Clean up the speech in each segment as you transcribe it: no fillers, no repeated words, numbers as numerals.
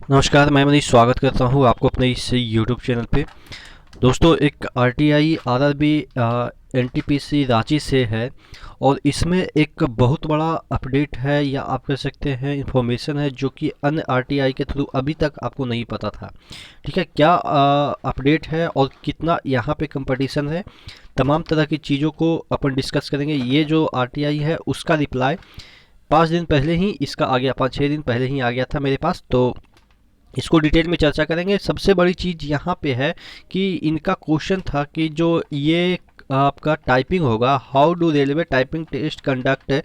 नमस्कार, मैं मनीष स्वागत करता हूँ आपको अपने इस यूट्यूब चैनल पे। दोस्तों, एक आरटीआई आरआरबी एनटीपीसी रांची से है और इसमें एक बहुत बड़ा अपडेट है या आप कह सकते हैं इन्फॉर्मेशन है जो कि अन्य आरटीआई के थ्रू अभी तक आपको नहीं पता था। ठीक है, क्या अपडेट है और कितना यहाँ पे कंपटीशन है, तमाम तरह की चीज़ों को अपन डिस्कस करेंगे। ये जो आरटीआई है उसका रिप्लाई 5 दिन पहले ही इसका आ गया, 5-6 दिन पहले ही आ गया था मेरे पास, तो इसको डिटेल में चर्चा करेंगे। सबसे बड़ी चीज़ यहाँ पे है कि इनका क्वेश्चन था कि जो ये आपका टाइपिंग होगा, how do railway typing test conduct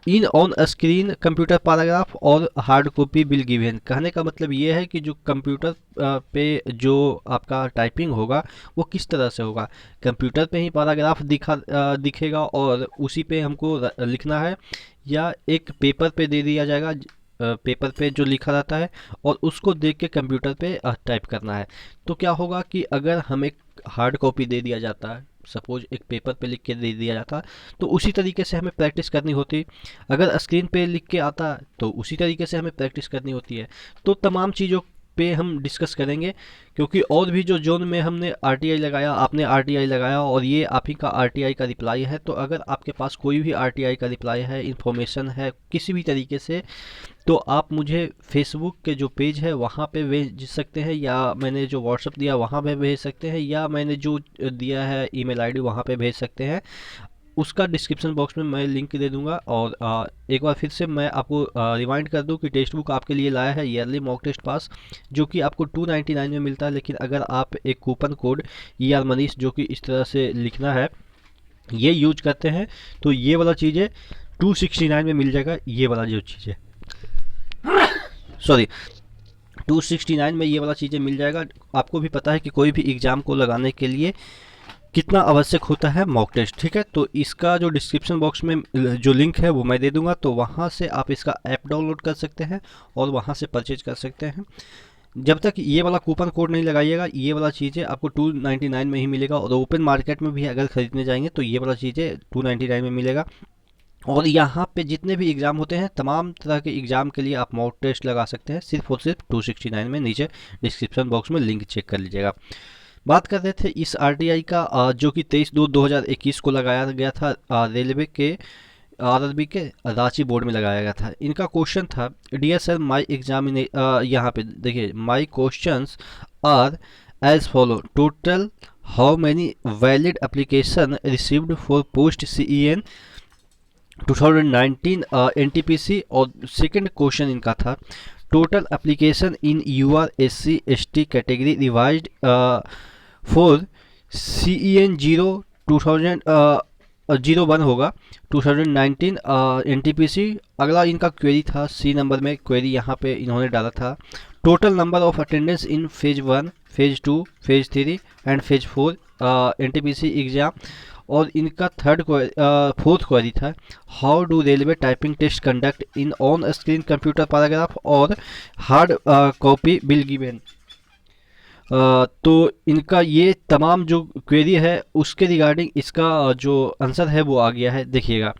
in on screen computer paragraph और हार्ड कॉपी बिल गिवन। कहने का मतलब ये है कि जो कंप्यूटर पे जो आपका टाइपिंग होगा वो किस तरह से होगा। कंप्यूटर पे ही पैराग्राफ दिखेगा और उसी पे हमको लिखना है, या एक पेपर पे दे दिया जाएगा, पेपर पे जो लिखा रहता है और उसको देख के कंप्यूटर पे टाइप करना है। तो क्या होगा कि अगर हमें हार्ड कॉपी दे दिया जाता है, सपोज एक पेपर पे लिख के दे दिया जाता है, तो उसी तरीके से हमें प्रैक्टिस करनी होती। अगर स्क्रीन पे लिख के आता है तो उसी तरीके से हमें प्रैक्टिस करनी होती है। तो तमाम चीज़ों पे हम डिस्कस करेंगे, क्योंकि और भी जो जोन में हमने आरटीआई लगाया, आपने आरटीआई लगाया और ये आप ही का आरटीआई का रिप्लाई है। तो अगर आपके पास कोई भी आरटीआई का रिप्लाई है, इन्फॉर्मेशन है किसी भी तरीके से, तो आप मुझे फेसबुक के जो पेज है वहाँ पे भेज सकते हैं, या मैंने जो व्हाट्सअप दिया वहाँ पे भेज सकते हैं, या मैंने जो दिया है ईमेल आईडी वहाँ पे भेज सकते हैं। उसका डिस्क्रिप्शन बॉक्स में मैं लिंक दे दूंगा। और एक बार फिर से मैं आपको रिमाइंड कर दूं कि टेक्स्ट बुक आपके लिए लाया है ईयरली मॉक टेस्ट पास, जो कि आपको 299 में मिलता है। लेकिन अगर आप एक कूपन कोड ER मनीष, जो कि इस तरह से लिखना है, ये यूज करते हैं, तो ये वाला चीज़ें 269 में मिल जाएगा। ये वाला जो चीज़ है, सॉरी, 269 में ये वाला चीज़ें मिल जाएगा। आपको भी पता है कि कोई भी एग्ज़ाम को लगाने के लिए कितना आवश्यक होता है मॉक टेस्ट। ठीक है, तो इसका जो डिस्क्रिप्शन बॉक्स में जो लिंक है वो मैं दे दूंगा, तो वहाँ से आप इसका ऐप डाउनलोड कर सकते हैं और वहाँ से परचेज कर सकते हैं। जब तक ये वाला कूपन कोड नहीं लगाइएगा, ये वाला चीज़ें आपको 299 में ही मिलेगा। और ओपन मार्केट में भी अगर ख़रीदने जाएंगे तो ये वाला चीज़ें 299 में मिलेगा। और यहाँ पे जितने भी एग्ज़ाम होते हैं, तमाम तरह के एग्ज़ाम के लिए आप मॉक टेस्ट लगा सकते हैं सिर्फ और सिर्फ 269 में। नीचे डिस्क्रिप्शन बॉक्स में लिंक चेक कर लीजिएगा। बात कर रहे थे इस आरटीआई का, जो कि 23/2/2021 को लगाया गया था, रेलवे के आरआरबी के रांची बोर्ड में लगाया गया था। इनका क्वेश्चन था, डियर सर माई एग्जामिने, यहाँ पे देखिए, my questions are as follow, total how many valid application received for post CEN 2019 NTPC। और सेकंड क्वेश्चन इनका था, total application in UR SC ST category revised for CEN 01 होगा 2019 NTPC। अगला इनका query था, सी नंबर में क्वेरी यहाँ पे इन्होंने डाला था, total number of attendance in phase 1, phase 2, phase 3 and phase 4 NTPC exam. और इनका फोर्थ क्वेरी था, how do railway typing test conduct in on screen computer paragraph और हार्ड कॉपी बिल गिवन। तो इनका ये तमाम जो क्वेरी है उसके रिगार्डिंग इसका जो आंसर है वो आ गया है। देखिएगा,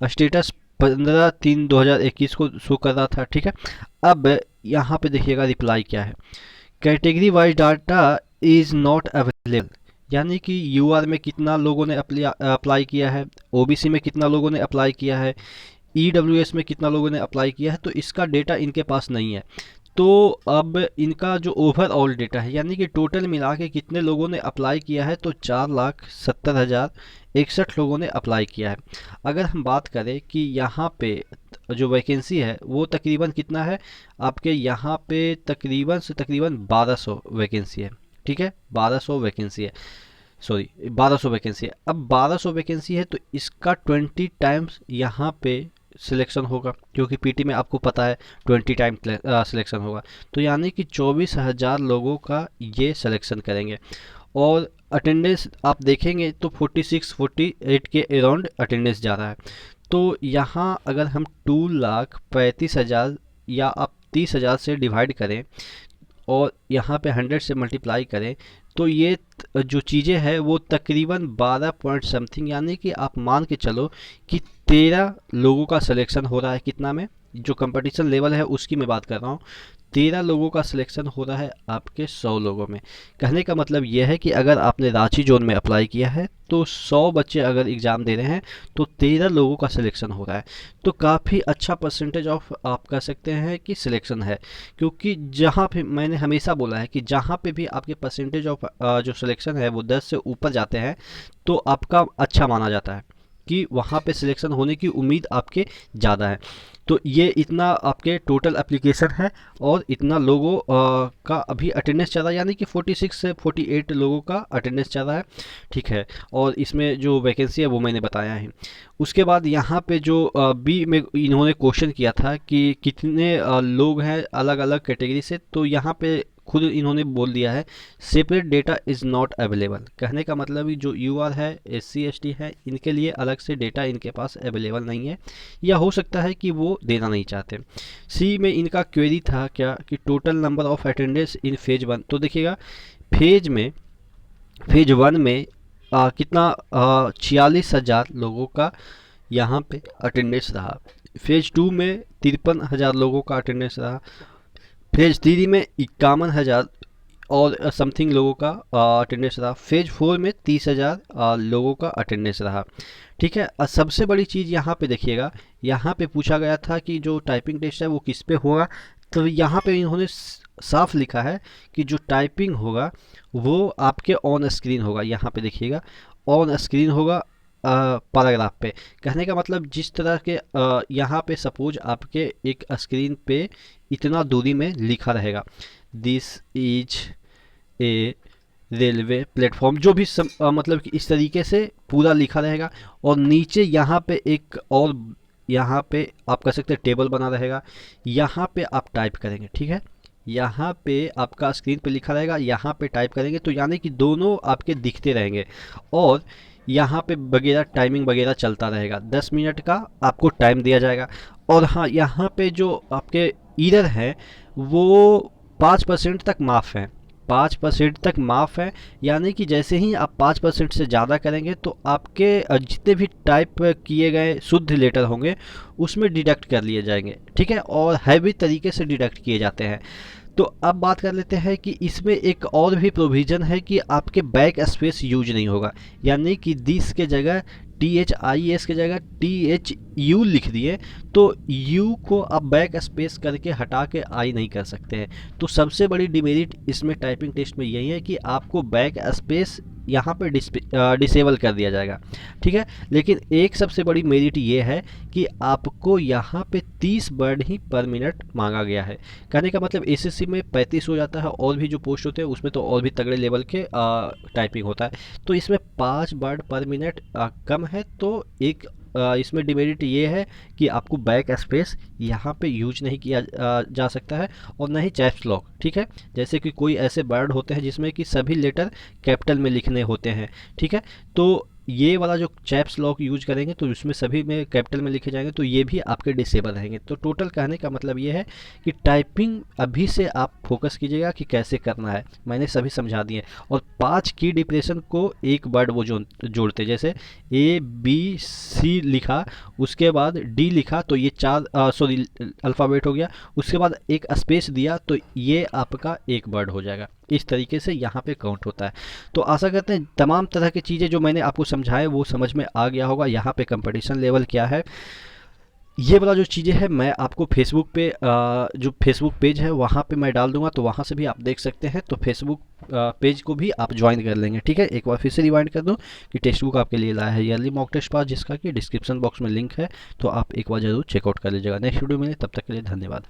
स्टेटस 15/3/2021 को शो कर रहा था। ठीक है, अब यहाँ पे देखिएगा रिप्लाई क्या है, category wise data is not available. यानी कि UR में कितना लोगों ने अप्लाई किया है, OBC में कितना लोगों ने अप्लाई किया है, EWS में कितना लोगों ने अप्लाई किया है, तो इसका डेटा इनके पास नहीं है। तो अब इनका जो ओवरऑल डेटा है, यानी कि टोटल मिला के कितने लोगों ने अप्लाई किया है, तो 4,70,061 लोगों ने अप्लाई किया है। अगर हम बात करें कि यहाँ पे जो वैकेंसी है वो तकरीबन कितना है, आपके यहाँ पे तकरीबन से तकरीबन 1200 वैकेंसी है। ठीक है, 1200 वैकेंसी है, सॉरी 1200 वैकेंसी है। अब 1200 वैकेंसी है तो इसका 20 टाइम्स यहाँ पे सिलेक्शन होगा, क्योंकि पीटी में आपको पता है 20 टाइम सिलेक्शन होगा। तो यानी कि 24,000 लोगों का ये सिलेक्शन करेंगे। और अटेंडेंस आप देखेंगे तो 46-48 के अराउंड अटेंडेंस जा रहा है। तो यहाँ अगर हम 2,35,000 या आप 30,000 से डिवाइड करें और यहाँ पे 100 से मल्टीप्लाई करें, तो ये जो चीज़ें हैं वो तकरीबन 12 पॉइंट समथिंग, यानी कि आप मान के चलो कि 13 लोगों का सिलेक्शन हो रहा है। कितना में, जो कंपटीशन लेवल है उसकी मैं बात कर रहा हूँ, 13 लोगों का सिलेक्शन हो रहा है आपके 100 लोगों में। कहने का मतलब यह है कि अगर आपने रांची जोन में अप्लाई किया है तो 100 बच्चे अगर एग्ज़ाम दे रहे हैं तो 13 लोगों का सिलेक्शन हो रहा है। तो काफ़ी अच्छा परसेंटेज ऑफ आप कह सकते हैं कि सिलेक्शन है, क्योंकि जहाँ पे मैंने हमेशा बोला है कि जहाँ पे भी आपके परसेंटेज ऑफ जो सिलेक्शन है वो 10 से ऊपर जाते हैं तो आपका अच्छा माना जाता है कि वहाँ पे सिलेक्शन होने की उम्मीद आपके ज़्यादा है। तो ये इतना आपके टोटल एप्लीकेशन है और इतना लोगों का अभी अटेंडेंस चल रहा है, यानी कि 46 से 48 लोगों का अटेंडेंस चल रहा है, ठीक है। और इसमें जो वैकेंसी है वो मैंने बताया है। उसके बाद यहाँ पे जो बी में इन्होंने क्वेश्चन किया था कि कितने लोग हैं अलग अलग कैटेगरी से, तो यहाँ पे खुद इन्होंने बोल दिया है separate data is not available. कहने का मतलब जो यूआर है, एससी एसटी है, इनके लिए अलग से डेटा इनके पास अवेलेबल नहीं है, या हो सकता है कि वो देना नहीं चाहते। सी में इनका क्वेरी था क्या कि total number of attendance in phase 1। तो देखिएगा फेज 1 में कितना 46,000 लोगों का यहाँ पे अटेंडेंस रहा। फेज 2 में 53,000 लोगों का अटेंडेंस रहा। फेज 3 में 51,000 और समथिंग लोगों का अटेंडेंस रहा। फेज 4 में 30,000 लोगों का अटेंडेंस रहा, ठीक है। सबसे बड़ी चीज़ यहाँ पे देखिएगा, यहाँ पे पूछा गया था कि जो टाइपिंग टेस्ट है वो किस पे होगा। तो यहाँ पे इन्होंने साफ लिखा है कि जो टाइपिंग होगा वो आपके ऑन स्क्रीन होगा। यहाँ पे देखिएगा ऑन स्क्रीन होगा पैराग्राफ पे। कहने का मतलब जिस तरह के यहाँ पे सपोज आपके एक स्क्रीन पे इतना दूरी में लिखा रहेगा this is a railway platform, जो भी मतलब कि इस तरीके से पूरा लिखा रहेगा। और नीचे यहाँ पे एक और यहाँ पे आप कह सकते हैं टेबल बना रहेगा, यहाँ पे आप टाइप करेंगे, ठीक है। यहाँ पे आपका स्क्रीन पे लिखा रहेगा, यहाँ पे टाइप करेंगे, तो यानी कि दोनों आपके दिखते रहेंगे। और यहाँ पे वगैरह टाइमिंग वगैरह चलता रहेगा, 10 मिनट का आपको टाइम दिया जाएगा। और हाँ, यहाँ पे जो आपके ईरर हैं वो 5% तक माफ़ है, 5% तक माफ़ है। यानी कि जैसे ही आप 5% से ज़्यादा करेंगे तो आपके जितने भी टाइप किए गए शुद्ध लेटर होंगे उसमें डिडक्ट कर लिए जाएंगे, ठीक है। और हैवी तरीके से डिडक्ट किए जाते हैं। तो अब बात कर लेते हैं कि इसमें एक और भी प्रोविज़न है कि आपके बैक स्पेस यूज नहीं होगा, यानी कि दिस के जगह THIS के जगह THU लिख दिए तो U को आप बैक स्पेस करके हटा के आई नहीं कर सकते हैं। तो सबसे बड़ी डिमेरिट इसमें टाइपिंग टेस्ट में यही है कि आपको बैक स्पेस यहाँ पे डिसेबल कर दिया जाएगा, ठीक है। लेकिन एक सबसे बड़ी मेरिट ये है कि आपको यहाँ पे 30 वर्ड ही पर मिनट मांगा गया है। कहने का मतलब एसएससी में 35 हो जाता है, और भी जो पोस्ट होते हैं उसमें तो और भी तगड़े लेवल के टाइपिंग होता है। तो इसमें 5 वर्ड पर मिनट कम है। तो एक इसमें डिमेरिट ये है कि आपको बैक स्पेस यहाँ पे यूज नहीं किया जा सकता है, और ना ही कैप्स लॉक, ठीक है। जैसे कि कोई ऐसे वर्ड होते हैं जिसमें कि सभी लेटर कैपिटल में लिखने होते हैं, ठीक है। तो ये वाला जो कैप्स लॉक यूज करेंगे तो उसमें सभी में कैपिटल में लिखे जाएंगे, तो ये भी आपके डिसेबल रहेंगे। तो टोटल कहने का मतलब ये है कि टाइपिंग अभी से आप फोकस कीजिएगा कि कैसे करना है, मैंने सभी समझा दिए। और 5 की डिप्रेशन को एक वर्ड वो जोड़ते, जैसे ABC लिखा, उसके बाद D लिखा, तो ये 4 सॉरी अल्फ़ाबेट हो गया, उसके बाद एक स्पेस दिया तो ये आपका एक वर्ड हो जाएगा। इस तरीके से यहाँ पे काउंट होता है। तो आशा करते हैं तमाम तरह की चीज़ें जो मैंने आपको समझाए वो समझ में आ गया होगा। यहाँ पे कंपटीशन लेवल क्या है, ये वाला जो चीज़ें हैं मैं आपको फेसबुक पे जो फेसबुक पेज है वहाँ पे मैं डाल दूंगा, तो वहाँ से भी आप देख सकते हैं। तो फेसबुक पेज को भी आप ज्वाइन कर लेंगे, ठीक है। एक बार फिर से रिमाइंड कर दूं कि टेक्स्ट बुक आपके लिए लाया है ईयरली मॉक टेस्ट पास, जिसका कि डिस्क्रिप्शन बॉक्स में लिंक है, तो आप एक बार जरूर चेकआउट कर लीजिएगा। नेक्स्ट वीडियो में, तब तक के लिए धन्यवाद।